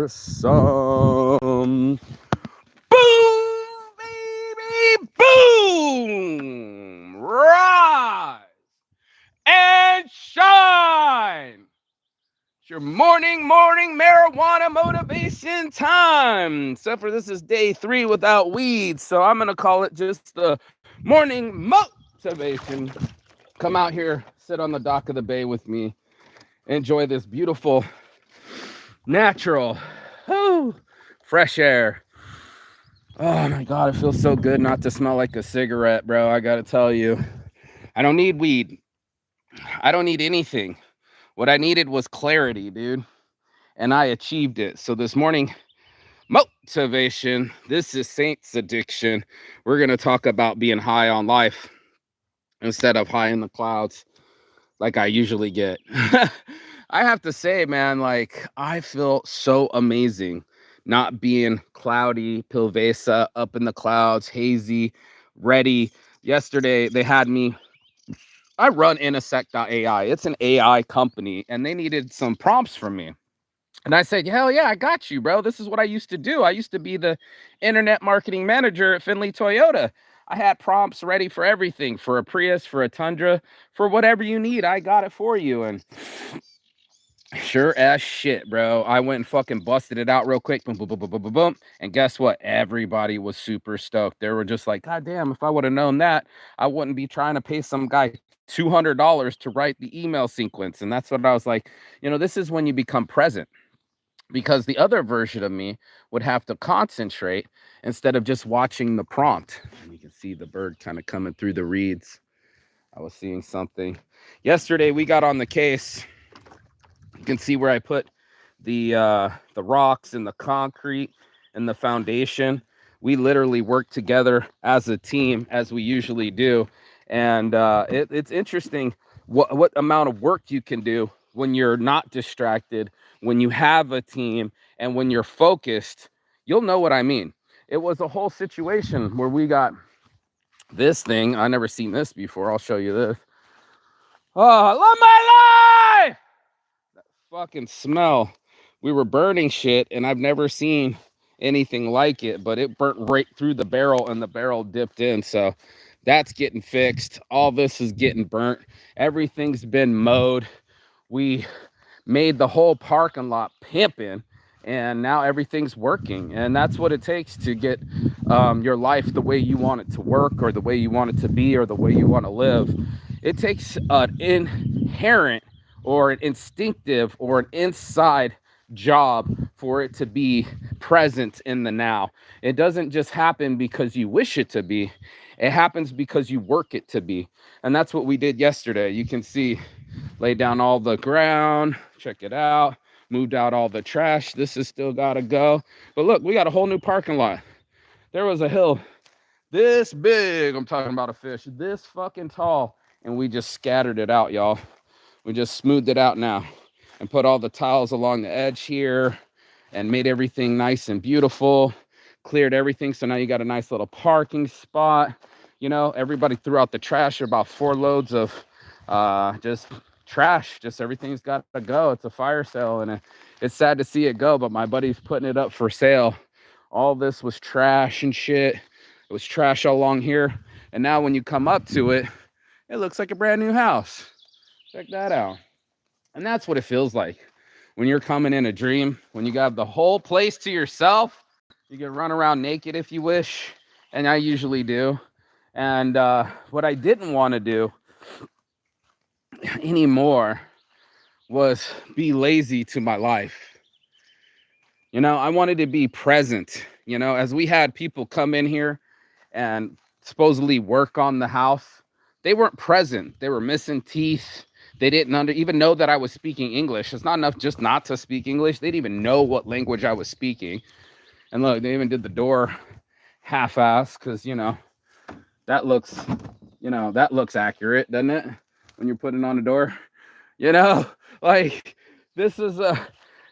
some. Boom, baby, boom! Rise and shine! It's your morning marijuana motivation time. Except for this is day 3 without weeds, so I'm gonna call it just the morning motivation. Come out here, sit on the dock of the bay with me, enjoy this beautiful, natural, fresh air. Oh my God, it feels so good not to smell like a cigarette, bro. I gotta tell you, I don't need weed. I don't need anything. What I needed was clarity, dude. And I achieved it. So this morning, motivation. This is Saint's Addiction. We're gonna talk about being high on life instead of high in the clouds like I usually get. I have to say, man, like I feel so amazing not being cloudy, Pilvesa, up in the clouds, hazy, ready. Yesterday, they had me. I run Intersect.ai. It's an AI company, and they needed some prompts from me. And I said, hell yeah, I got you, bro. This is what I used to do. I used to be the internet marketing manager at Findlay Toyota. I had prompts ready for everything, for a Prius, for a Tundra, for whatever you need. I got it for you. And sure as shit, bro. I went and fucking busted it out real quick. Boom, boom, boom, boom, boom, boom, boom. And guess what? Everybody was super stoked. They were just like, God damn, if I would have known that, I wouldn't be trying to pay some guy $200 to write the email sequence. And that's what I was like, this is when you become present. Because the other version of me would have to concentrate instead of just watching the prompt. And you can see the bird kind of coming through the reeds. I was seeing something. Yesterday, we got on the case. You can see where I put the rocks and the concrete and the foundation. We literally work together as a team, as we usually do. And it's interesting what amount of work you can do when you're not distracted, when you have a team, and when you're focused. You'll know what I mean. It was a whole situation where we got this thing. I never seen this before. I'll show you this. Oh, I love my life! That fucking smell. We were burning shit, and I've never seen anything like it, but it burnt right through the barrel, and the barrel dipped in. So that's getting fixed. All this is getting burnt. Everything's been mowed. We made the whole parking lot pimping, and now everything's working. And that's what it takes to get your life the way you want it to work, or the way you want it to be, or the way you want to live. It takes an inherent or an instinctive or an inside job for it to be present in the now. It doesn't just happen because you wish it to be. It happens because you work it to be. And that's what we did yesterday. You can see, laid down all the ground, check it out, moved out all the trash. This has still got to go. But look, we got a whole new parking lot. There was a hill this big. I'm talking about a fish this fucking tall. And we just scattered it out, y'all. We just smoothed it out now and put all the tiles along the edge here and made everything nice and beautiful. Cleared everything. So now you got a nice little parking spot. Everybody threw out the trash. About 4 loads of just trash. Just everything's got to go. It's a fire sale, and it's sad to see it go, but my buddy's putting it up for sale. All this was trash and shit. It was trash all along here. And now when you come up to it, it looks like a brand new house. Check that out. And that's what it feels like when you're coming in a dream, when you got the whole place to yourself. You can run around naked if you wish, and I usually do. And what I didn't want to do anymore was be lazy to my life. I wanted to be present. As we had people come in here and supposedly work on the house, they weren't present. They were missing teeth. They didn't even know that I was speaking English. It's not enough just not to speak English. They didn't even know what language I was speaking. And look, they even did the door half-ass because, that looks accurate, doesn't it? When you're putting on a door, like this is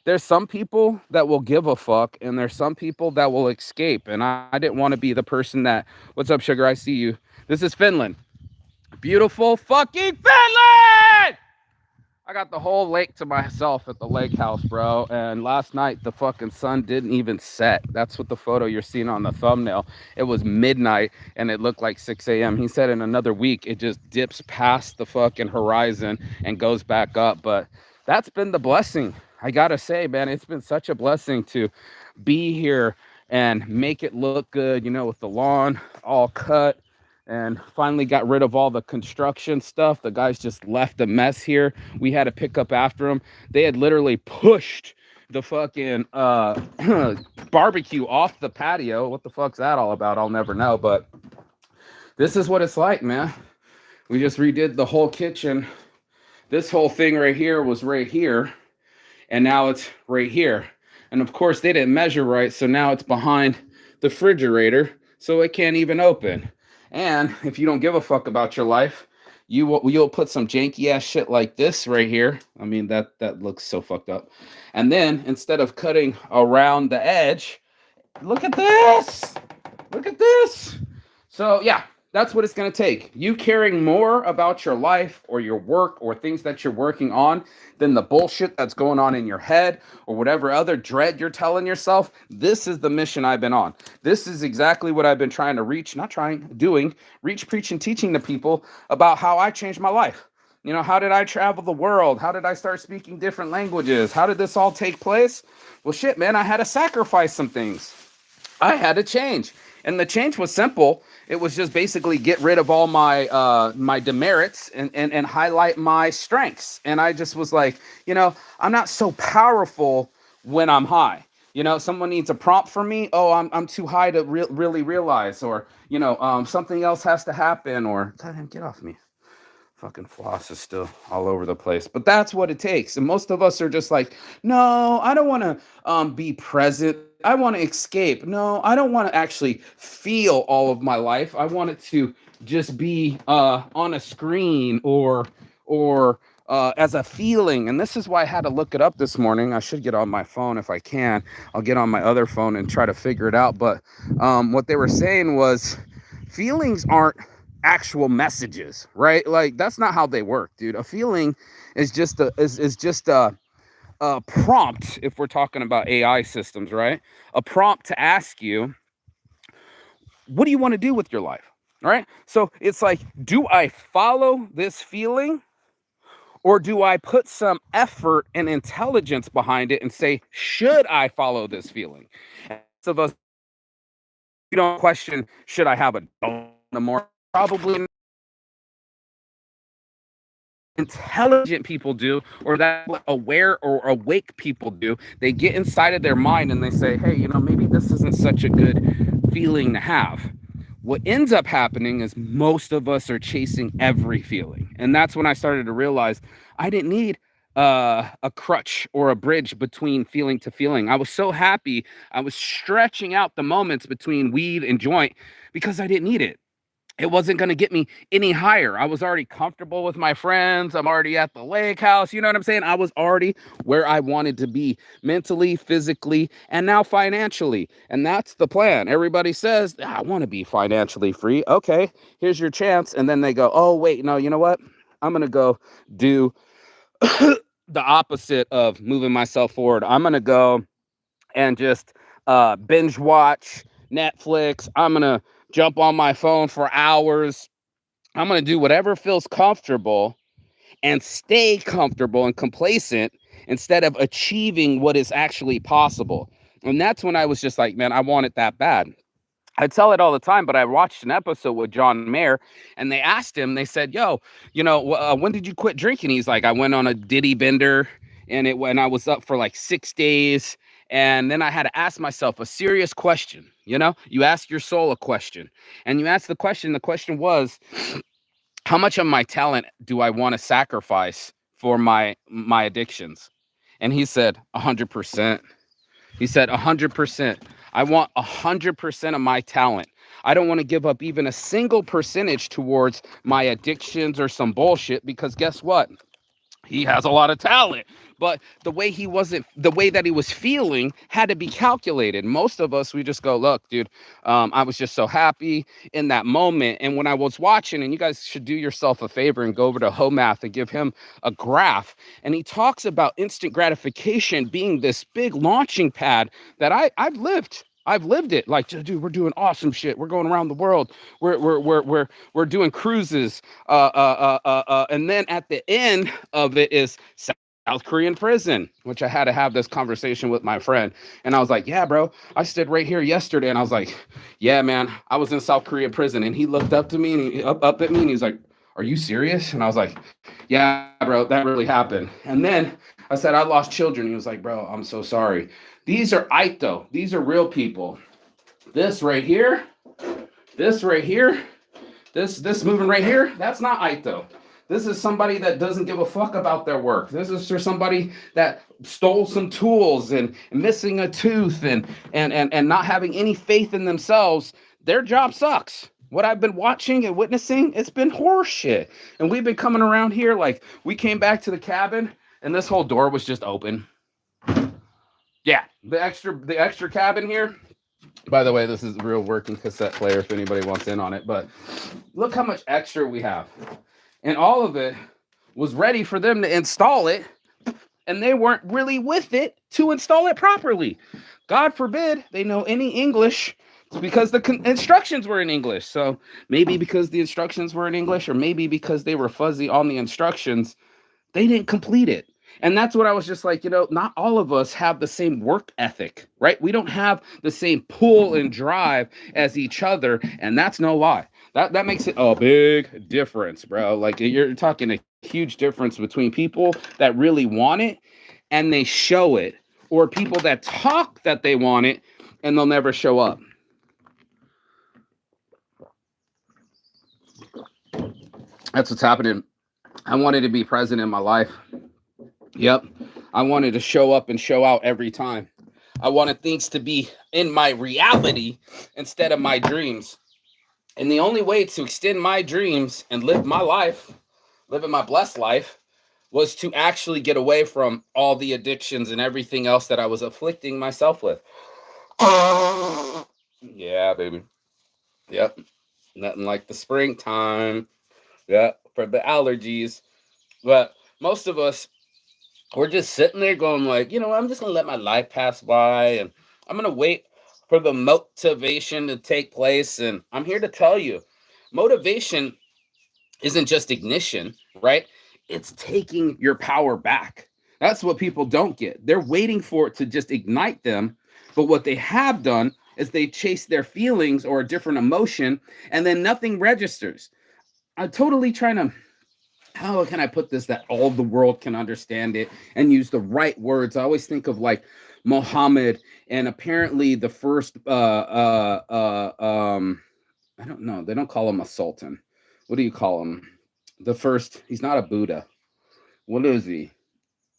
there's some people that will give a fuck, and there's some people that will escape. And I didn't want to be the person that, what's up, sugar? I see you. This is Finland. Beautiful fucking Finland! I got the whole lake to myself at the lake house, bro. And last night the fucking sun didn't even set. That's what the photo you're seeing on the thumbnail. It was midnight and it looked like 6 a.m. He said in another week it just dips past the fucking horizon and goes back up. But that's been the blessing. I gotta say, man, it's been such a blessing to be here and make it look good, you know, with the lawn all cut, and finally got rid of all the construction stuff. The guys just left a mess here. We had to pick up after them. They had literally pushed the fucking barbecue off the patio. What the fuck's that all about? I'll never know. But this is what it's like, man. We just redid the whole kitchen. This whole thing right here was right here, and now it's right here. And of course they didn't measure right, so now it's behind the refrigerator, so it can't even open. And if you don't give a fuck about your life, you'll put some janky ass shit like this right here. I mean, that looks so fucked up. And then instead of cutting around the edge, look at this. Look at this. So yeah, that's what it's going to take. You caring more about your life or your work or things that you're working on than the bullshit that's going on in your head or whatever other dread you're telling yourself. This is the mission I've been on. This is exactly what I've been trying to reach, reach, preach, and teaching to people about how I changed my life. You know, how did I travel the world? How did I start speaking different languages? How did this all take place? Well, shit, man, I had to sacrifice some things. I had to change. And the change was simple. It was just basically get rid of all my my demerits and highlight my strengths. And I just was like, you know, I'm not so powerful when I'm high. You know, someone needs a prompt for me. Oh, I'm too high to really realize, or you know, something else has to happen, or get off me. Fucking floss is still all over the place, but that's what it takes. And most of us are just like, no, I don't want to be present. I want to escape. No, I don't want to actually feel all of my life. I want it to just be on a screen or as a feeling. And this is why I had to look it up this morning. I should get on my phone if I can. I'll get on my other phone and try to figure it out. But what they were saying was feelings aren't actual messages, right? Like that's not how they work, dude. A feeling is just a prompt. If we're talking about AI systems, right? A prompt to ask you, what do you want to do with your life? All right. So it's like, do I follow this feeling, or do I put some effort and intelligence behind it and say, should I follow this feeling? And most of us, we don't question, should I have a dog in the morning? Probably not. Intelligent people do, or that aware or awake people do. They get inside of their mind and they say, hey, you know, maybe this isn't such a good feeling to have. What ends up happening is most of us are chasing every feeling. And that's when I started to realize I didn't need a crutch or a bridge between feeling to feeling. I was so happy. I was stretching out the moments between weed and joint because I didn't need it. It wasn't going to get me any higher. I was already comfortable with my friends. I'm already at the lake house. You know what I'm saying? I was already where I wanted to be mentally, physically, and now financially. And that's the plan. Everybody says, I want to be financially free. Okay, here's your chance. And then they go, oh, wait, no, you know what? I'm going to go do the opposite of moving myself forward. I'm going to go and just binge watch Netflix. I'm going to jump on my phone for hours. I'm going to do whatever feels comfortable and stay comfortable and complacent instead of achieving what is actually possible. And that's when I was just like, man, I want it that bad. I tell it all the time, but I watched an episode with John Mayer and they asked him, they said, yo, you know, when did you quit drinking? He's like, I went on a Diddy bender and when I was up for like 6 days. And then I had to ask myself a serious question. You know, you ask your soul a question and you ask the question was, how much of my talent do I want to sacrifice for my addictions? And he said 100%. He said 100%. I want 100% of my talent. I don't want to give up even a single percentage towards my addictions or some bullshit, because guess what? He has a lot of talent, but the way that he was feeling had to be calculated. Most of us, we just go, look, dude, I was just so happy in that moment. And when I was watching, and you guys should do yourself a favor and go over to Homath and give him a graph. And he talks about instant gratification being this big launching pad that I've lived. I've lived it. Like, dude, we're doing awesome shit. We're going around the world. We're doing cruises. And then at the end of it is South Korean prison, which I had to have this conversation with my friend. And I was like, yeah, bro, I stood right here yesterday. And I was like, yeah, man, I was in South Korea prison. And he looked up to me and up at me and he's like, are you serious? And I was like, yeah, bro, that really happened. And then I said, I lost children. He was like, bro, I'm so sorry. These are Aito. These are real people. This right here, this moving right here, that's not Aito. This is somebody that doesn't give a fuck about their work. This is for somebody that stole some tools and missing a tooth and not having any faith in themselves. Their job sucks. What I've been watching and witnessing, it's been horse shit. And we've been coming around here, like we came back to the cabin and this whole door was just open. Yeah, the extra cabin here. By the way, this is a real working cassette player if anybody wants in on it. But look how much extra we have. And all of it was ready for them to install it. And they weren't really with it to install it properly. God forbid they know any English. It's because the instructions were in English. So maybe because the instructions were in English, or maybe because they were fuzzy on the instructions, they didn't complete it. And that's what I was just like, not all of us have the same work ethic, right? We don't have the same pull and drive as each other. And that's no lie. That makes it a big difference, bro. Like you're talking a huge difference between people that really want it and they show it, or people that talk that they want it and they'll never show up. That's what's happening. I wanted to be present in my life. Yep. I wanted to show up and show out every time. I wanted things to be in my reality instead of my dreams. And the only way to extend my dreams and live my life, living my blessed life, was to actually get away from all the addictions and everything else that I was afflicting myself with. Yeah, baby. Yep. Nothing like the springtime. Yeah, for the allergies. But most of us, we're just sitting there going like, I'm just going to let my life pass by and I'm going to wait for the motivation to take place. And I'm here to tell you, motivation isn't just ignition, right? It's taking your power back. That's what people don't get. They're waiting for it to just ignite them. But what they have done is they chase their feelings or a different emotion and then nothing registers. I'm totally trying to, how can I put this that all the world can understand it and use the right words? I always think of like Muhammad and apparently the first, I don't know. They don't call him a sultan. What do you call him? The first, he's not a Buddha. What is he?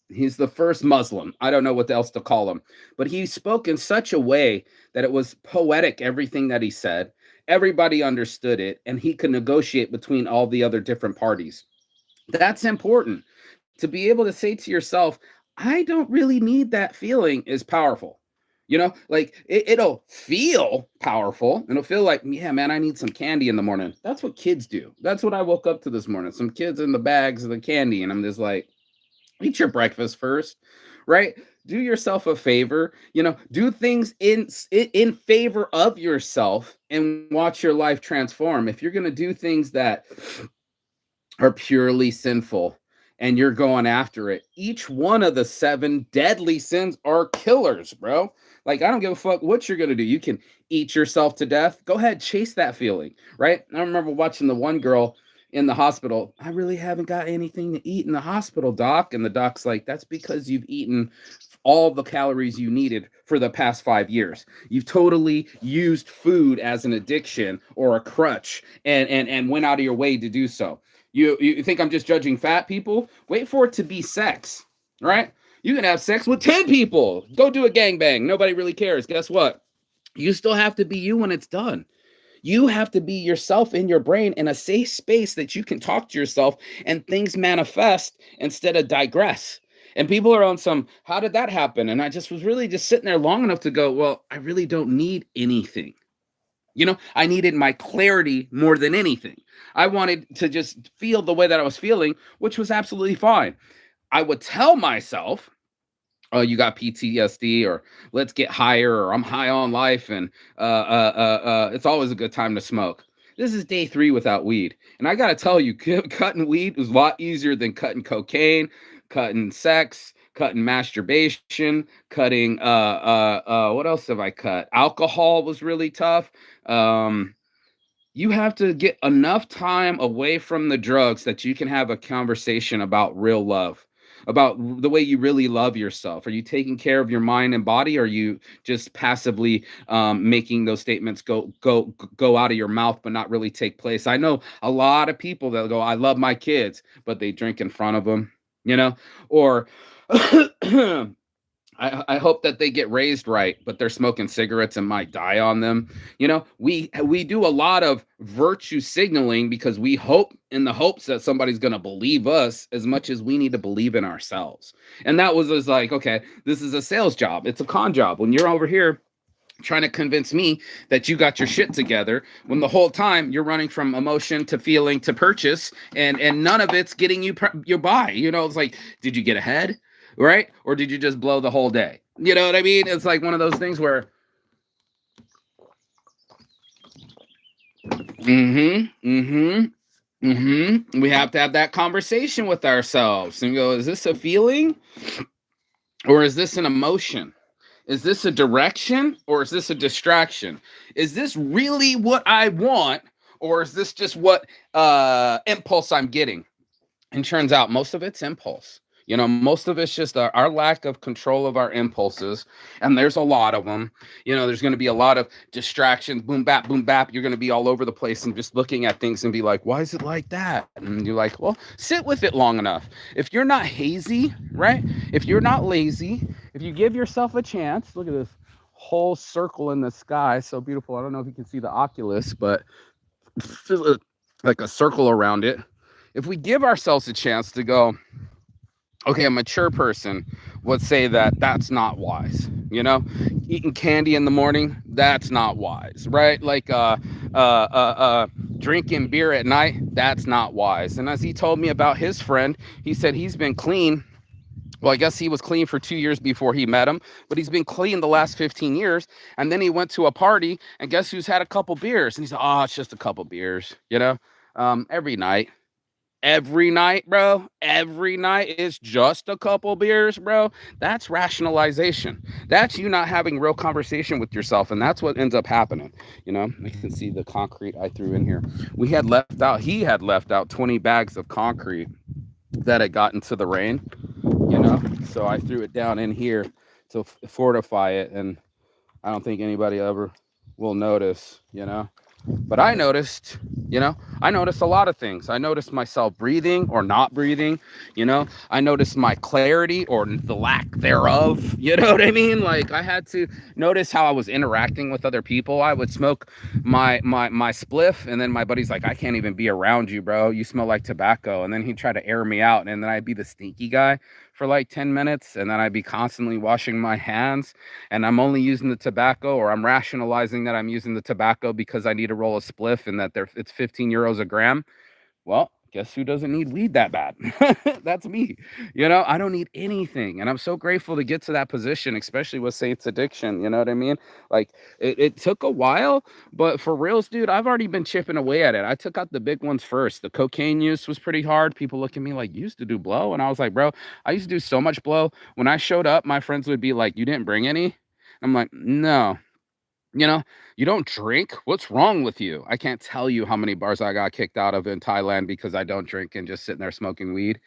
He's the first Muslim. I don't know what else to call him, but he spoke in such a way that it was poetic, everything that he said. Everybody understood it, and he could negotiate between all the other different parties. That's important. To be able to say to yourself, I don't really need that feeling is powerful. Like it'll feel powerful. It'll feel like, yeah, man, I need some candy in the morning. That's what kids do. That's what I woke up to this morning. Some kids in the bags of the candy. And I'm just like, eat your breakfast first, right? Do yourself a favor, do things in favor of yourself and watch your life transform. If you're going to do things that are purely sinful and you're going after it, each one of the 7 deadly sins are killers, bro. Like, I don't give a fuck what you're going to do. You can eat yourself to death. Go ahead, chase that feeling, right? I remember watching the one girl in the hospital. I really haven't got anything to eat in the hospital, doc. And the doc's like, that's because you've eaten all the calories you needed for the past 5 years. You've totally used food as an addiction or a crutch and went out of your way to do so. You think I'm just judging fat people? Wait for it to be sex, right? You can have sex with 10 people. Go do a gangbang. Nobody really cares. Guess what? You still have to be you when it's done. You have to be yourself in your brain in a safe space that you can talk to yourself and things manifest instead of digress. And people are on some, how did that happen? And I just was really just sitting there long enough to go, well, I really don't need anything. I needed my clarity more than anything. I wanted to just feel the way that I was feeling, which was absolutely fine. I would tell myself, oh, you got PTSD, or let's get higher, or I'm high on life, and it's always a good time to smoke. This is day 3 without weed. And I got to tell you, cutting weed was a lot easier than cutting cocaine, cutting sex, cutting masturbation, cutting, what else have I cut? Alcohol was really tough. You have to get enough time away from the drugs that you can have a conversation about real love, about the way you really love yourself. Are you taking care of your mind and body? Or are you just passively making those statements go out of your mouth but not really take place? I know a lot of people that go, I love my kids, but they drink in front of them, or I hope that they get raised right, but they're smoking cigarettes and might die on them. We do a lot of virtue signaling because we hope, in the hopes that somebody's going to believe us as much as we need to believe in ourselves. And that was just like, okay, this is a sales job. It's a con job. When you're over here trying to convince me that you got your shit together, when the whole time you're running from emotion to feeling to purchase, and none of it's getting your buy. It's like, did you get ahead? Right? Or did you just blow the whole day? You know what I mean? It's like one of those things where, we have to have that conversation with ourselves and go, is this a feeling or is this an emotion? Is this a direction or is this a distraction? Is this really what I want, or is this just what impulse I'm getting? And turns out most of it's impulse. Most of it's just our lack of control of our impulses. And there's a lot of them. There's going to be a lot of distractions. Boom, bap, boom, bap. You're going to be all over the place and just looking at things and be like, why is it like that? And you're like, well, sit with it long enough. If you're not hazy, right? If you're not lazy, if you give yourself a chance, look at this whole circle in the sky. So beautiful. I don't know if you can see the Oculus, but like a circle around it. If we give ourselves a chance to go, okay, a mature person would say that that's not wise. Eating candy in the morning, that's not wise, right? Like drinking beer at night, that's not wise. And as he told me about his friend, he said he's been clean. Well, I guess he was clean for 2 years before he met him, but he's been clean the last 15 years. And then he went to a party, and guess who's had a couple beers? And he said, oh, it's just a couple beers, every night, bro. Every night is just a couple beers, bro. That's rationalization. That's you not having real conversation with yourself. And that's what ends up happening. You can see the concrete I threw in here. He had left out 20 bags of concrete that had gotten to the rain, So I threw it down in here to fortify it. And I don't think anybody ever will notice, But I noticed a lot of things. I noticed myself breathing or not breathing. I noticed my clarity or the lack thereof. You know what I mean? Like, I had to notice how I was interacting with other people. I would smoke my spliff, and then my buddy's like, I can't even be around you, bro. You smell like tobacco. And then he'd try to air me out, and then I'd be the stinky guy for like 10 minutes, and then I'd be constantly washing my hands, and I'm only using the tobacco, or I'm rationalizing that I'm using the tobacco because I need to roll a spliff and that it's 15 euros a gram. Well, guess who doesn't need weed that bad? That's me. I don't need anything. And I'm so grateful to get to that position, especially with Saints Addiction. You know what I mean? Like, it took a while, but for reals, dude, I've already been chipping away at it. I took out the big ones first. The cocaine use was pretty hard. People look at me like, you used to do blow? And I was like, bro, I used to do so much blow. When I showed up, my friends would be like, you didn't bring any? I'm like, no. You don't drink? What's wrong with you? I can't tell you how many bars I got kicked out of in Thailand because I don't drink and just sitting there smoking weed.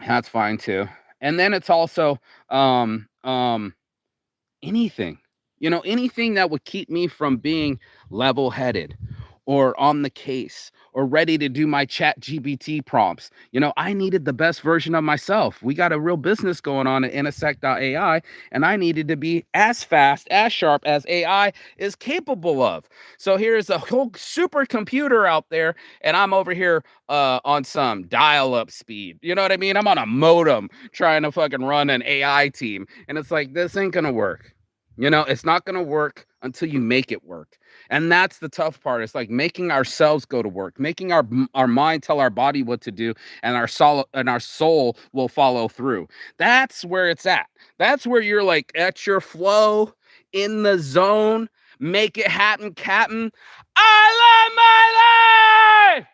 That's fine too. And then it's also anything, anything that would keep me from being level-headed or on the case or ready to do my chat GBT prompts. I needed the best version of myself. We got a real business going on at Intersect.ai, and I needed to be as fast, as sharp as AI is capable of. So here's a whole supercomputer out there, and I'm over here on some dial-up speed. You know what I mean? I'm on a modem trying to fucking run an AI team. And it's like, this ain't gonna work. It's not gonna work until you make it work. And that's the tough part. It's like making ourselves go to work, making our mind tell our body what to do, and our soul will follow through. That's where it's at. That's where you're like at your flow, in the zone, make it happen, Captain. I love my life.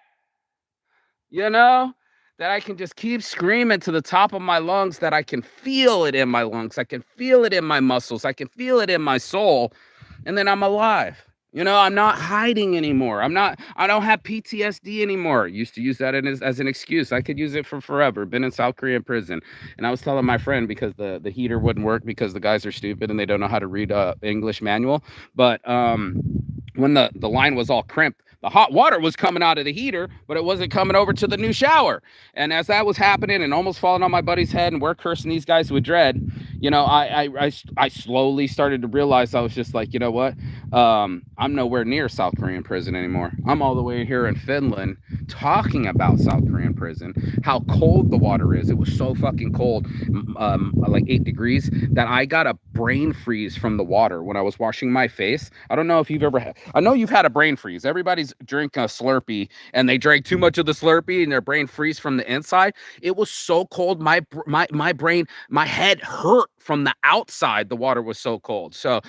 That I can just keep screaming to the top of my lungs, that I can feel it in my lungs. I can feel it in my muscles. I can feel it in my soul. And then I'm alive. I'm not hiding anymore. I don't have PTSD anymore. Used to use that as an excuse. I could use it for forever. Been in South Korean prison. And I was telling my friend, because the heater wouldn't work because the guys are stupid and they don't know how to read English manual. But when the line was all crimped, the hot water was coming out of the heater, but it wasn't coming over to the new shower. And as that was happening and almost falling on my buddy's head, and we're cursing these guys with dread, I slowly started to realize, I was just like, you know what? I'm nowhere near South Korean prison anymore. I'm all the way here in Finland talking about South Korean prison, how cold the water is. It was so fucking cold, like 8 degrees, that I got a brain freeze from the water when I was washing my face. I don't know if you've ever had, I know you've had a brain freeze. Everybody's drinking a Slurpee and they drank too much of the Slurpee and their brain freeze from the inside. It was so cold. My brain, my head hurt from the outside. The water was so cold. So,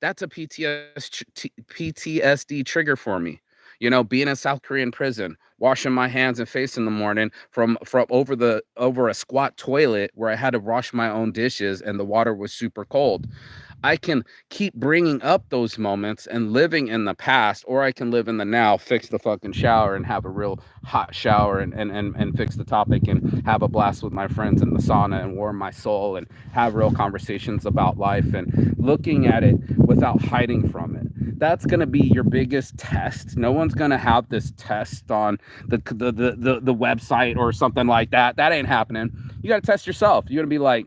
that's a PTSD trigger for me. Being in South Korean prison, washing my hands and face in the morning from over a squat toilet where I had to wash my own dishes and the water was super cold. I can keep bringing up those moments and living in the past, or I can live in the now, fix the fucking shower and have a real hot shower and fix the topic and have a blast with my friends in the sauna and warm my soul and have real conversations about life and looking at it without hiding from it. That's going to be your biggest test. No one's going to have this test on the website or something like that. That ain't happening. You got to test yourself. You're going to be like,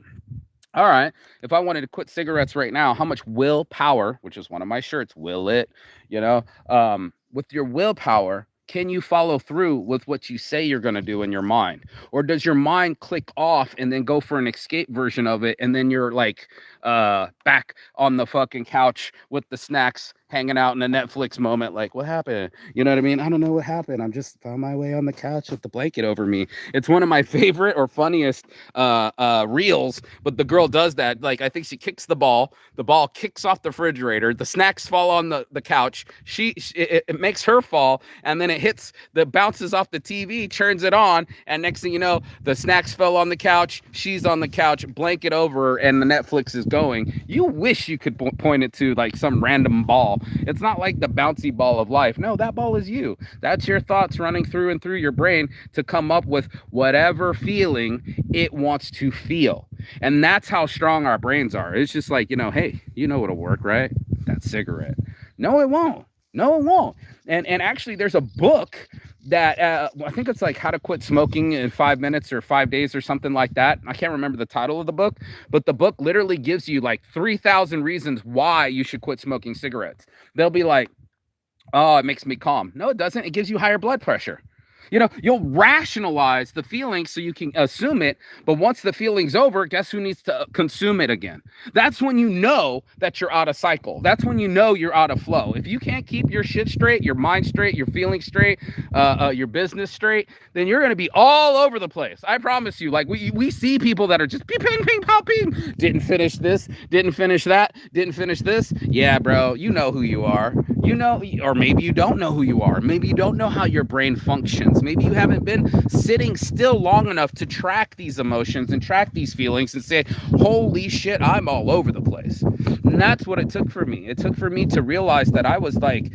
all right, if I wanted to quit cigarettes right now, how much willpower, which is one of my shirts, will it, with your willpower, can you follow through with what you say you're going to do in your mind? Or does your mind click off and then go for an escape version of it? And then you're like back on the fucking couch with the snacks, hanging out in a Netflix moment, like, what happened? You know what I mean? I don't know what happened. I'm just found my way on the couch with the blanket over me. It's one of my favorite or funniest reels, but the girl does that. Like, I think she kicks the ball kicks off the refrigerator, the snacks fall on the couch. It makes her fall, and then it bounces off the TV, turns it on, and next thing you know, the snacks fell on the couch, she's on the couch, blanket over her, and the Netflix is going. You wish you could point it to like some random ball. It's not like the bouncy ball of life. No, that ball is you. That's your thoughts running through and through your brain to come up with whatever feeling it wants to feel. And that's how strong our brains are. It's just like, hey, what'll work, right? That cigarette. No, it won't. And actually, there's a book that I think it's like How to Quit Smoking in 5 minutes or 5 days or something like that. I can't remember the title of the book, but the book literally gives you like 3,000 reasons why you should quit smoking cigarettes. They'll be like, oh, it makes me calm. No, it doesn't. It gives you higher blood pressure. You'll rationalize the feeling so you can assume it. But once the feeling's over, guess who needs to consume it again? That's when you know that you're out of cycle. That's when you know you're out of flow. If you can't keep your shit straight, your mind straight, your feelings straight, your business straight, then you're going to be all over the place. I promise you. Like we see people that are just ping, ping, pop, ping. Didn't finish this, didn't finish that, didn't finish this. Yeah, bro, you know who you are. Or maybe you don't know who you are. Maybe you don't know how your brain functions. Maybe you haven't been sitting still long enough to track these emotions and track these feelings and say, holy shit, I'm all over the place. And that's what it took for me. It took for me to realize that I was like,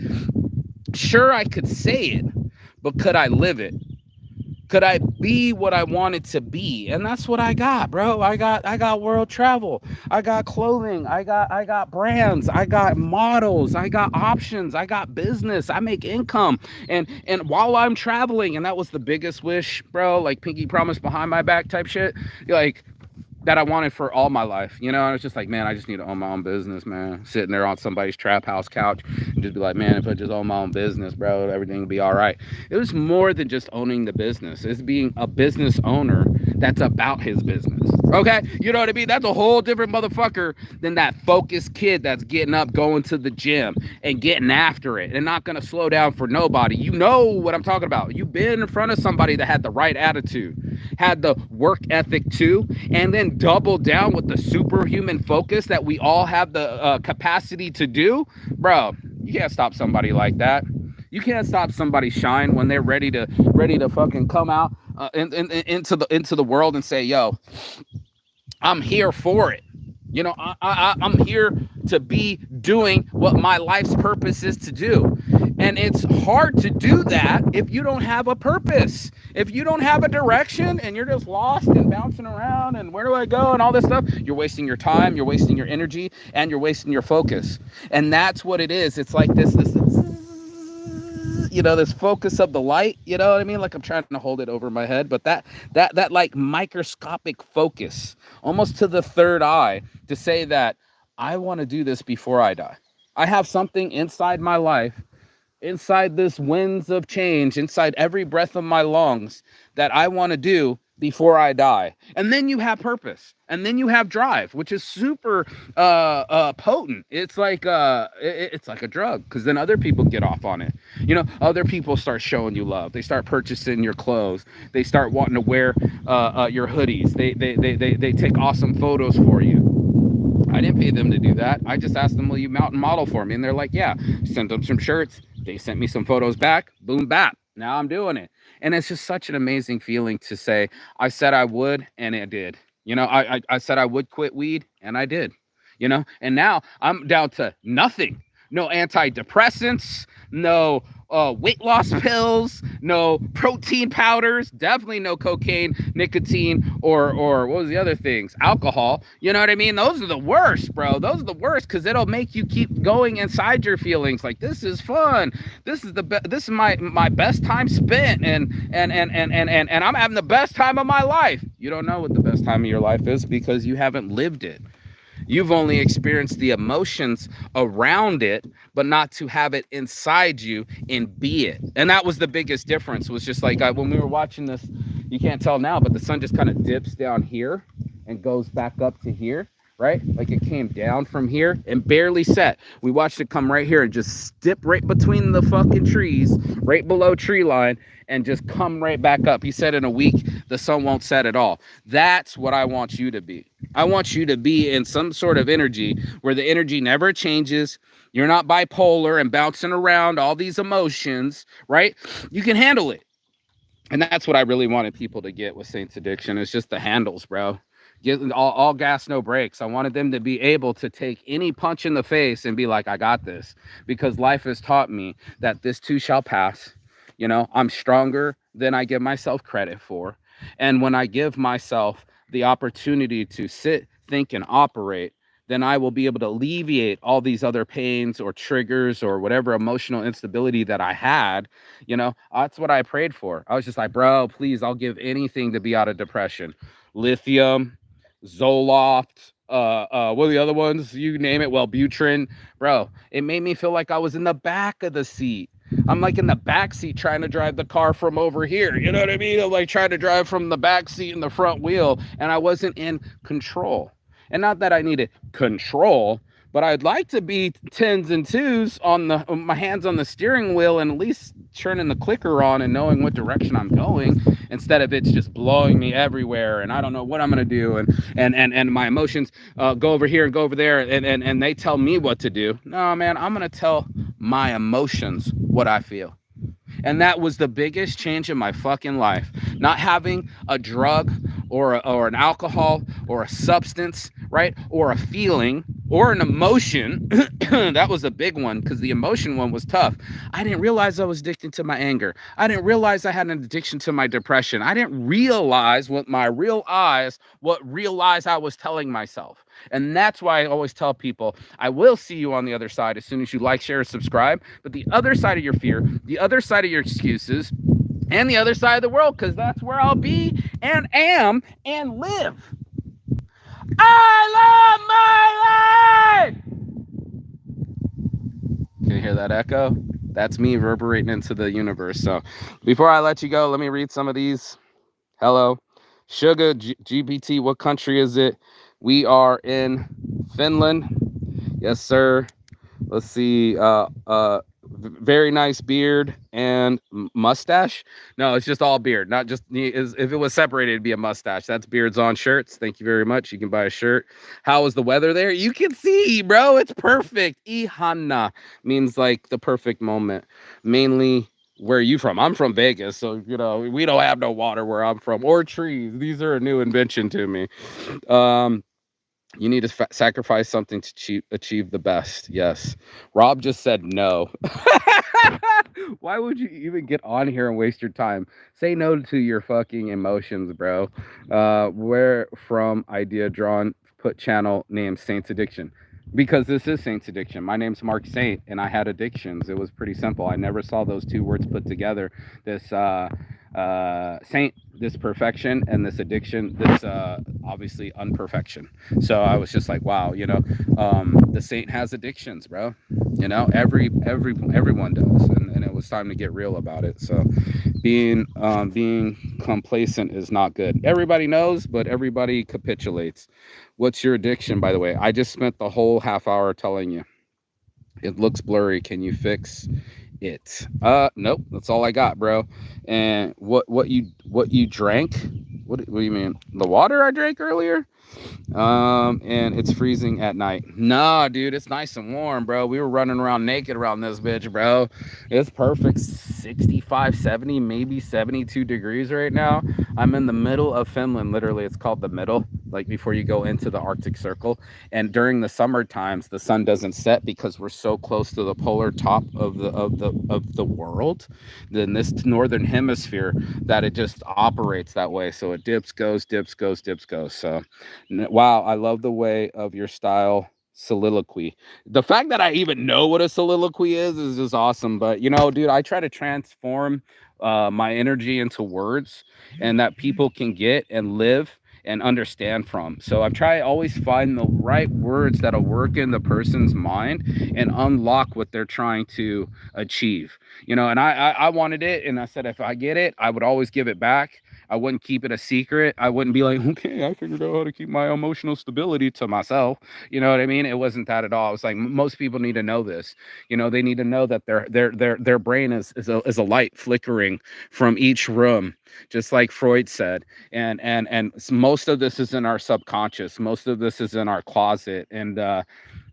sure, I could say it, but could I live it? Could I be what I wanted to be? And that's what I got, bro. I got world travel. I got clothing. I got brands. I got models. I got options. I got business. I make income. And while I'm traveling, and that was the biggest wish, bro, like pinky promise behind my back type shit. Like that I wanted for all my life, you know. And it's just like, man, I just need to own my own business, man. Sitting there on somebody's trap house couch and just be like, man, if I just own my own business, bro, everything will be all right. It was more than just owning the business. It's being a business owner that's about his business. Okay, you know what I mean? That's a whole different motherfucker than that focused kid that's getting up, going to the gym and getting after it and not gonna slow down for nobody. You know what I'm talking about. You've been in front of somebody that had the right attitude, had the work ethic too, and then doubled down with the superhuman focus that we all have the capacity to do. Bro, you can't stop somebody like that. You can't stop somebody shine when they're ready to fucking come out into the world and say, yo, I'm here for it. You know, I'm here to be doing what my life's purpose is to do. And it's hard to do that if you don't have a purpose. If you don't have a direction and you're just lost and bouncing around and where do I go and all this stuff, you're wasting your time, you're wasting your energy, and you're wasting your focus. And that's what it is. It's like this you know, this focus of the light, you know what I mean? Like I'm trying to hold it over my head, but that like microscopic focus, almost to the third eye, to say that I want to do this before I die. I have something inside my life, inside this winds of change, inside every breath of my lungs that I want to do before I die. And then you have purpose, and then you have drive, which is super potent. It's like it's like a drug, because then other people get off on it. You know, other people start showing you love. They start purchasing your clothes. They start wanting to wear your hoodies. They take awesome photos for you. I didn't pay them to do that. I just asked them, will you mount and model for me? And they're like, yeah. Sent them some shirts. They sent me some photos back. Boom, bap. Now I'm doing it. And it's just such an amazing feeling to say, I said I would, and it did. You know, I said I would quit weed, and I did. You know, and now I'm down to nothing. No antidepressants, no weight loss pills, no protein powders, definitely no cocaine, nicotine, or what was the other things? Alcohol. You know what I mean? Those are the worst, bro. Those are the worst, because it'll make you keep going inside your feelings. Like, this is fun. This is this is my best time spent, and I'm having the best time of my life. You don't know what the best time of your life is because you haven't lived it. You've only experienced the emotions around it, but not to have it inside you and be it. And that was the biggest difference. Was just like when we were watching this, you can't tell now, but the sun just kind of dips down here and goes back up to here, right? Like it came down from here and barely set. We watched it come right here and just dip right between the fucking trees, right below tree line, and just come right back up. He said in a week, the sun won't set at all. That's what I want you to be. I want you to be in some sort of energy where the energy never changes. You're not bipolar and bouncing around all these emotions, right? You can handle it. And that's what I really wanted people to get with Saints Addiction. It's just the handles, bro. Get all gas, no brakes. I wanted them to be able to take any punch in the face and be like, I got this. Because life has taught me that this too shall pass. You know, I'm stronger than I give myself credit for. And when I give myself the opportunity to sit, think, and operate, then I will be able to alleviate all these other pains or triggers or whatever emotional instability that I had. You know, that's what I prayed for. I was just like, bro, please, I'll give anything to be out of depression. Lithium, Zoloft, what are the other ones? You name it. Wellbutrin. Bro, it made me feel like I was in the back of the seat. I'm like in the back seat trying to drive the car from over here. You know what I mean? I'm like trying to drive from the back seat and the front wheel, and I wasn't in control. And not that I needed control, but I'd like to be 10s and 2s on my hands on the steering wheel and at least turning the clicker on and knowing what direction I'm going, instead of it's just blowing me everywhere and I don't know what I'm going to do. And my emotions go over here and go over there and they tell me what to do. No, man, I'm going to tell my emotions what I feel. And that was the biggest change in my fucking life. Not having a drug or an alcohol or a substance, right? Or a feeling or an emotion. That was a big one because the emotion one was tough. I didn't realize I was addicted to my anger. I didn't realize I had an addiction to my depression. I didn't realize what real lies I was telling myself. And that's why I always tell people, I will see you on the other side as soon as you like, share, subscribe. But the other side of your fear, the other side of your excuses, and the other side of the world, because that's where I'll be and am and live. I love my life. Can you hear that echo? That's me reverberating into the universe. So before I let you go, let me read some of these. Hello. Sugar GPT, what country is it? We are in Finland. Yes, sir. Let's see. Very nice beard and mustache. No, it's just all beard, not just if it was separated, it'd be a mustache. That's Beards on Shirts. Thank you very much. You can buy a shirt. How is the weather there? You can see, bro. It's perfect. Ihana means like the perfect moment. Mainly, where are you from? I'm from Vegas, so you know we don't have no water where I'm from or trees. These are a new invention to me. You need to sacrifice something to achieve the best. Yes. Rob just said no. Why would you even get on here and waste your time? Say no to your fucking emotions, bro. Where from idea drawn, put channel name Saints Addiction. Because this is Saints Addiction. My name's Mark Saint, and I had addictions. It was pretty simple. I never saw those two words put together. This saint, this perfection, and this addiction, this obviously unperfection. So I was just like, wow, you know, the saint has addictions, bro. You know, everyone does, and it was time to get real about it. So being complacent is not good. Everybody knows, but everybody capitulates. What's your addiction, by the way? I just spent the whole half hour telling you. It looks blurry. Can you fix it? Nope. That's all I got, bro. And what you drank? What do you mean? The water I drank earlier? And it's freezing at night. Nah, dude, it's nice and warm, bro. We were running around naked around this bitch, bro. It's perfect 65, 70, maybe 72 degrees right now. I'm in the middle of Finland. Literally, it's called the middle, like before you go into the Arctic Circle. And during the summer times, the sun doesn't set because we're so close to the polar top of the world, in this northern hemisphere, that it just operates that way. So it dips, goes, dips, goes, dips, goes. So wow, I love the way of your style soliloquy. The fact that I even know what a soliloquy is just awesome. But you know, dude, I try to transform my energy into words, and that people can get and live and understand from. So I try always find the right words that'll work in the person's mind and unlock what they're trying to achieve. You know, and I wanted it, and I said if I get it, I would always give it back. I wouldn't keep it a secret. I wouldn't be like, okay, I figured out how to keep my emotional stability to myself. You know what I mean? It wasn't that at all. I was like, most people need to know this. You know, they need to know that their brain is a light flickering from each room, just like Freud said. And most of this is in our subconscious. Most of this is in our closet, and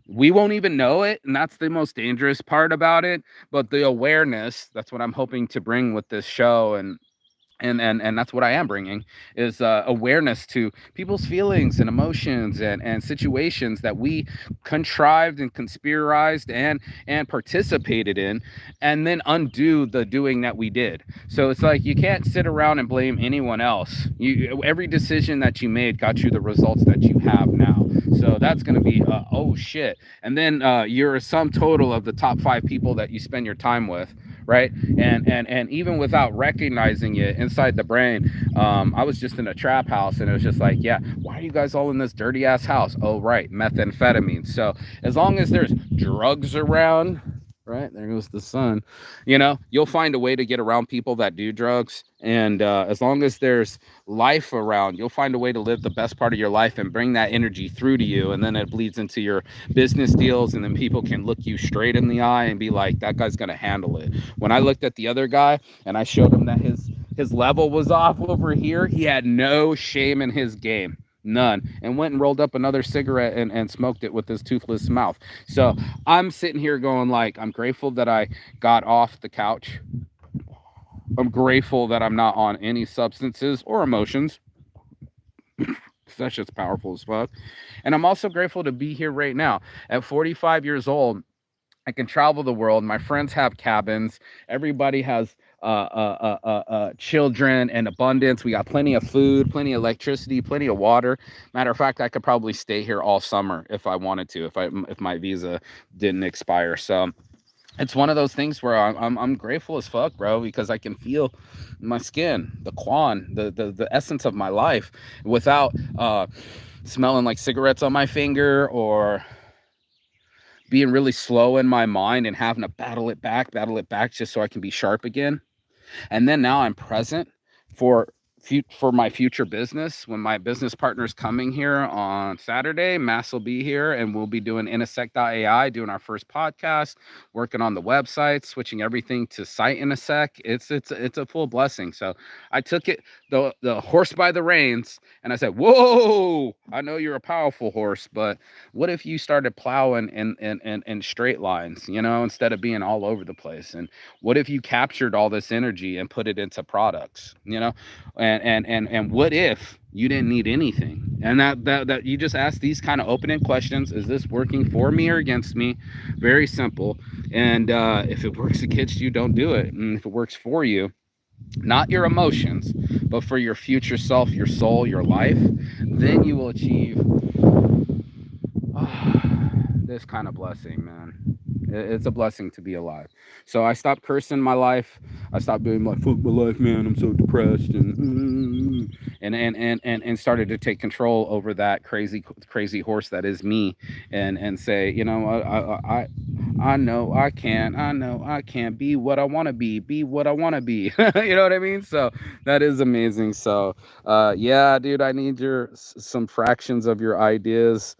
we won't even know it, and that's the most dangerous part about it. But the awareness, that's what I'm hoping to bring with this show, and that's what I am bringing, is awareness to people's feelings and emotions and situations that we contrived and conspirized and participated in, and then undo the doing that we did. So it's like you can't sit around and blame anyone else. Every decision that you made got you the results that you have now. So that's going to be oh shit. And then you're a sum total of the top 5 people that you spend your time with, right? And even without recognizing it inside the brain, I was just in a trap house, and it was just like, yeah, why are you guys all in this dirty ass house? Oh, right, methamphetamine. So as long as there's drugs around, right, there goes the sun, you know, you'll find a way to get around people that do drugs. And as long as there's life around, you'll find a way to live the best part of your life and bring that energy through to you, and then it bleeds into your business deals, and then people can look you straight in the eye and be like, that guy's gonna handle it. When I looked at the other guy and I showed him that his level was off over here, he had no shame in his game. None. And went and rolled up another cigarette and smoked it with his toothless mouth. So I'm sitting here going like, I'm grateful that I got off the couch. I'm grateful that I'm not on any substances or emotions. Such as powerful as fuck. And I'm also grateful to be here right now. At 45 years old, I can travel the world. My friends have cabins. Everybody has children and abundance. We got plenty of food, plenty of electricity, plenty of water. Matter of fact, I could probably stay here all summer if I wanted to, if my visa didn't expire. So it's one of those things where I'm grateful as fuck, bro, because I can feel my skin, the quan, the essence of my life, without smelling like cigarettes on my finger, or being really slow in my mind and having to battle it back just so I can be sharp again. And then now I'm present for for my future business. When my business partner is coming here on Saturday, Mass will be here, and we'll be doing Intersect.ai, doing our first podcast, working on the website, switching everything to Site Intersect. It's a full blessing. So I took it the horse by the reins, and I said, "Whoa! I know you're a powerful horse, but what if you started plowing in straight lines, instead of being all over the place? And what if you captured all this energy and put it into products, and what if you didn't need anything?" And that you just ask these kind of open-ended questions. Is this working for me or against me? Very simple. And if it works against you, don't do it. And if it works for you, not your emotions, but for your future self, your soul, your life, then you will achieve this kind of blessing, man. It's a blessing to be alive. So I stopped cursing my life. I stopped doing my fuck my life, man. I'm so depressed, and started to take control over that crazy horse that is me, and say, I know I can't be what I want to be what I want to be. You know what I mean? So that is amazing. So yeah, dude, I need some fractions of your ideas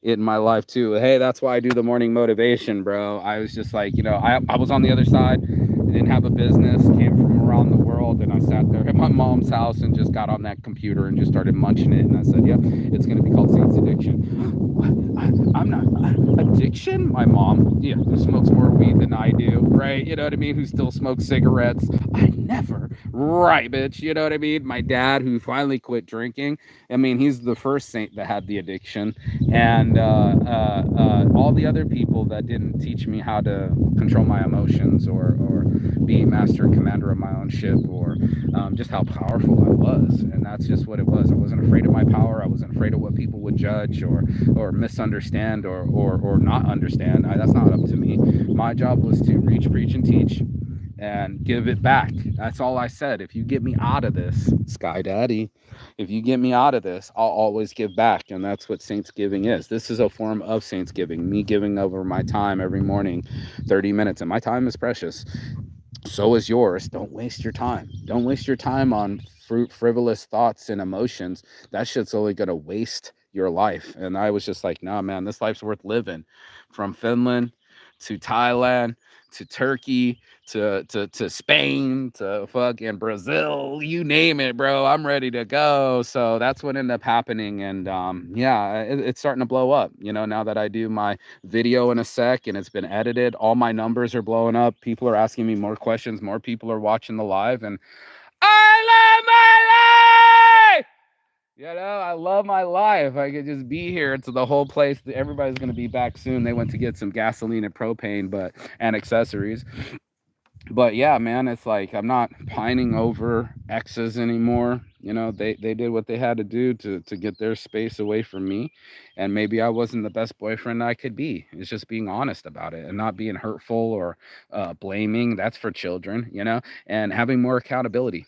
in my life too. Hey, that's why I do the morning motivation, bro. I was just like, I was on the other side. I didn't have a business, came from around the world, and I sat there at my mom's house and just got on that computer and just started munching it. And I said, "Yep, it's going to be called Saints Addiction." What? I'm not addiction. My mom, yeah, who smokes more weed than I do, right? You know what I mean? Who still smokes cigarettes? I never, right, bitch? You know what I mean? My dad, who finally quit drinking. I mean, he's the first saint that had the addiction, and all the other people that didn't teach me how to control my emotions, or be master and commander of my own ship, or just how powerful I was. And that's just what it was. I wasn't afraid of my power. I wasn't afraid of what people would judge or misunderstand, or not understand. That's not up to me. My job was to reach, preach, and teach, and give it back. That's all I said. If you get me out of this, Sky Daddy, if you get me out of this, I'll always give back. And that's what Saints Giving is. This is a form of Saints Giving, me giving over my time every morning, 30 minutes. And my time is precious. So is yours. Don't waste your time. Don't waste your time on frivolous thoughts and emotions. That shit's only going to waste your life. And I was just like, nah, man, this life's worth living. From Finland to Thailand to Turkey to Spain to fucking Brazil, you name it, bro. I'm ready to go. So that's what ended up happening. And yeah, it's starting to blow up. Now that I do my video in a sec and it's been edited, all my numbers are blowing up. People are asking me more questions. More people are watching the live, and I love my life. I love my life. I could just be here. It's the whole place. Everybody's going to be back soon. They went to get some gasoline and propane, and accessories. But yeah, man, it's like I'm not pining over exes anymore. They did what they had to do to get their space away from me. And maybe I wasn't the best boyfriend I could be. It's just being honest about it and not being hurtful or blaming. That's for children, and having more accountability.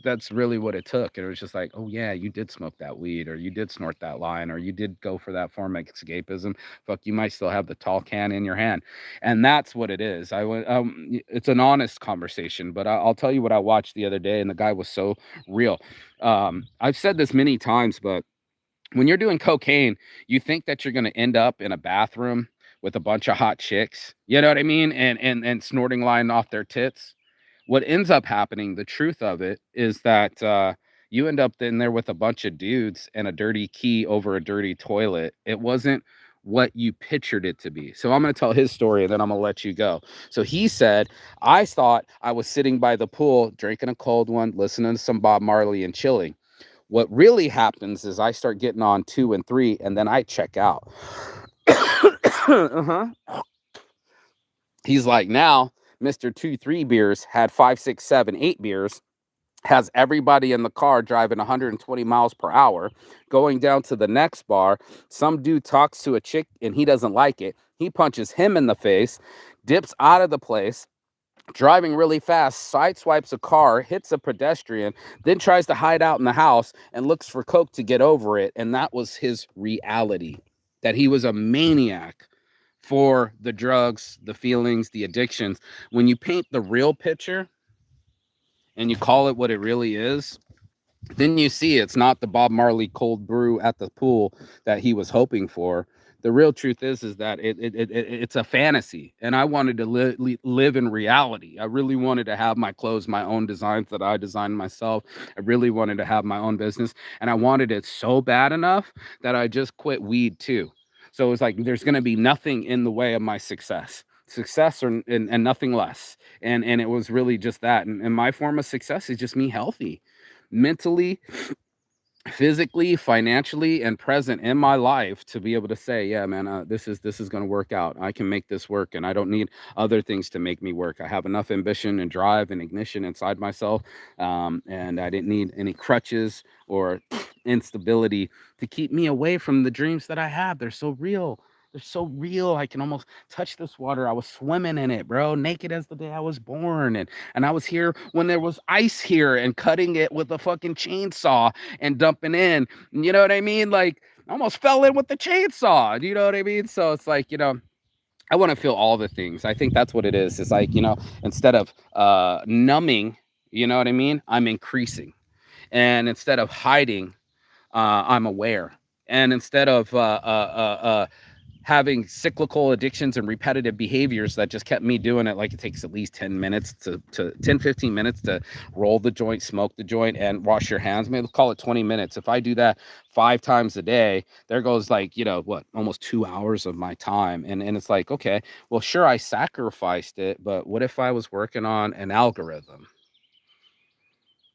That's really what it took. And it was just like, oh yeah, you did smoke that weed, or you did snort that line, or you did go for that form of escapism. Fuck, you might still have the tall can in your hand. And that's what it is. It's an honest conversation, but I'll tell you what I watched the other day, and the guy was so real. I've said this many times, but when you're doing cocaine, you think that you're going to end up in a bathroom with a bunch of hot chicks, you know what I mean? And snorting line off their tits. What ends up happening, the truth of it, is that you end up in there with a bunch of dudes and a dirty key over a dirty toilet. It wasn't what you pictured it to be. So I'm going to tell his story, and then I'm going to let you go. So he said, I thought I was sitting by the pool, drinking a cold one, listening to some Bob Marley and chilling. What really happens is I start getting on 2 and 3, and then I check out. Uh-huh. He's like, now Mr. 2, 3 beers had 5, 6, 7, 8 beers, has everybody in the car driving 120 miles per hour, going down to the next bar. Some dude talks to a chick and he doesn't like it. He punches him in the face, dips out of the place, driving really fast, sideswipes a car, hits a pedestrian, then tries to hide out in the house and looks for coke to get over it. And that was his reality, that he was a maniac for the drugs, the feelings, the addictions. When you paint the real picture and you call it what it really is, then you see it's not the Bob Marley cold brew at the pool that he was hoping for. The real truth is that it's a fantasy, and I wanted to live in reality. I really wanted to have my clothes, my own designs that I designed myself. I really wanted to have my own business, and I wanted it so bad enough that I just quit weed too. So it was like there's going to be nothing in the way of my success and nothing less. And it was really just that. And my form of success is just me healthy, mentally, physically, financially, and present in my life to be able to say, yeah, man, this is going to work out. I can make this work, and I don't need other things to make me work. I have enough ambition and drive and ignition inside myself, and I didn't need any crutches or instability to keep me away from the dreams that I have. They're so real. They're so real. I can almost touch this water. I was swimming in it, bro, naked as the day I was born. And I was here when there was ice here and cutting it with a fucking chainsaw and dumping in. You know what I mean? Like, I almost fell in with the chainsaw. You know what I mean? So it's like, I want to feel all the things. I think that's what it is. It's like, instead of numbing, you know what I mean? I'm increasing. And instead of hiding, I'm aware. And instead of having cyclical addictions and repetitive behaviors that just kept me doing it, like it takes at least 10 minutes to 10, 15 minutes to roll the joint, smoke the joint, and wash your hands. Maybe call it 20 minutes. If I do that 5 times a day, there goes like, almost 2 hours of my time. And it's like, okay, well, sure, I sacrificed it, but what if I was working on an algorithm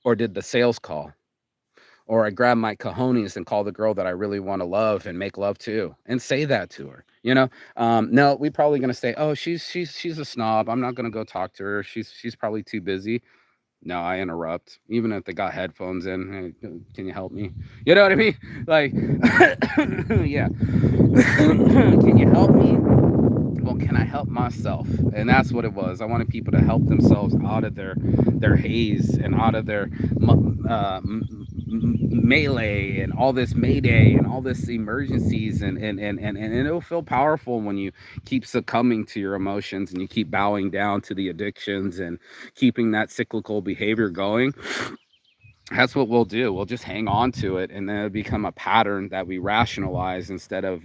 or did the sales call? Or I grab my cojones and call the girl that I really want to love and make love to and say that to her, no, we're probably going to say, oh, she's a snob. I'm not going to go talk to her. She's probably too busy. No, I interrupt. Even if they got headphones in, hey, can you help me? You know what I mean? Like, yeah. Can you help me? Well, can I help myself? And that's what it was. I wanted people to help themselves out of their haze and out of their melee and all this mayday and all this emergencies, and it'll feel powerful when you keep succumbing to your emotions and you keep bowing down to the addictions and keeping that cyclical behavior going. That's what we'll do. We'll just hang on to it, and then it'll become a pattern that we rationalize instead of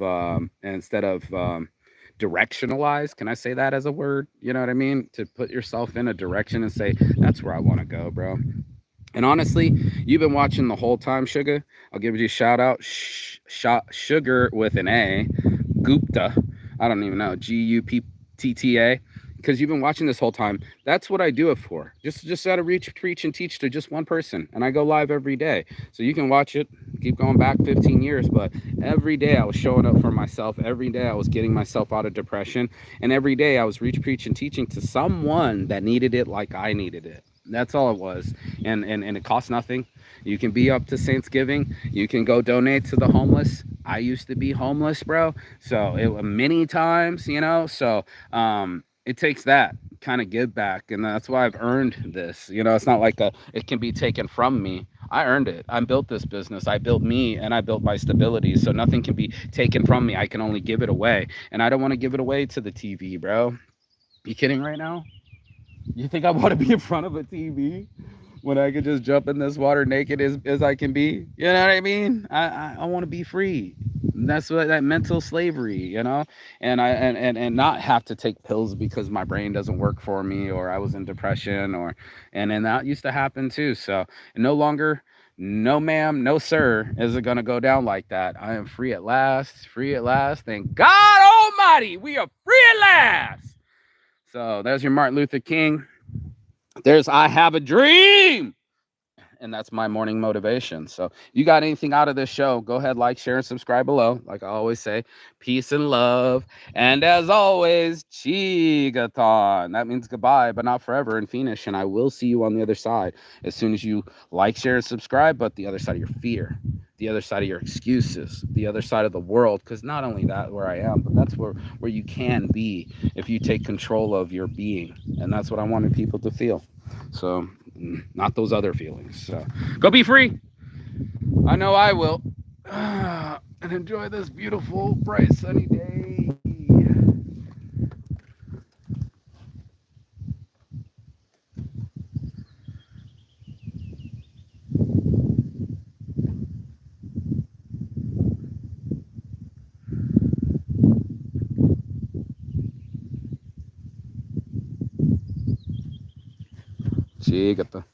directionalize. Can I say that as a word? You know what I mean? To put yourself in a direction and say, that's where I want to go, bro. And honestly, you've been watching the whole time, Sugar. I'll give you a shout out. Sugar with an A. Gupta. I don't even know. Guptta. Because you've been watching this whole time. That's what I do it for. Just out of reach, preach, and teach to just one person. And I go live every day. So you can watch it. Keep going back 15 years. But every day I was showing up for myself. Every day I was getting myself out of depression. And every day I was reach, preach, and teaching to someone that needed it like I needed it. That's all it was. And it costs nothing. You can be up to Thanksgiving. You can go donate to the homeless. I used to be homeless, bro. So many times, So it takes that kind of give back. And that's why I've earned this. It's not like it can be taken from me. I earned it. I built this business. I built me, and I built my stability. So nothing can be taken from me. I can only give it away. And I don't want to give it away to the TV, bro. You kidding right now? You think I want to be in front of a TV when I could just jump in this water naked as I can be? You know what I mean? I want to be free. That's what that mental slavery, and and not have to take pills because my brain doesn't work for me, or I was in depression, and that used to happen too. So no longer, no ma'am, no sir, is it gonna go down like that. I am free at last, free at last. Thank God Almighty, we are free at last. So there's your Martin Luther King. There's I Have a Dream. and that's my morning motivation. So you got anything out of this show, go ahead, like, share, and subscribe below. Like I always say, peace and love. And as always, Chigaton. That means goodbye, but not forever in Phoenix. And I will see you on the other side as soon as you like, share, and subscribe, but the other side of your fear, the other side of your excuses, the other side of the world. Because not only that where I am, but that's where you can be if you take control of your being. And that's what I wanted people to feel. So not those other feelings. So go be free. I know I will. And enjoy this beautiful, bright, sunny day. Chigata.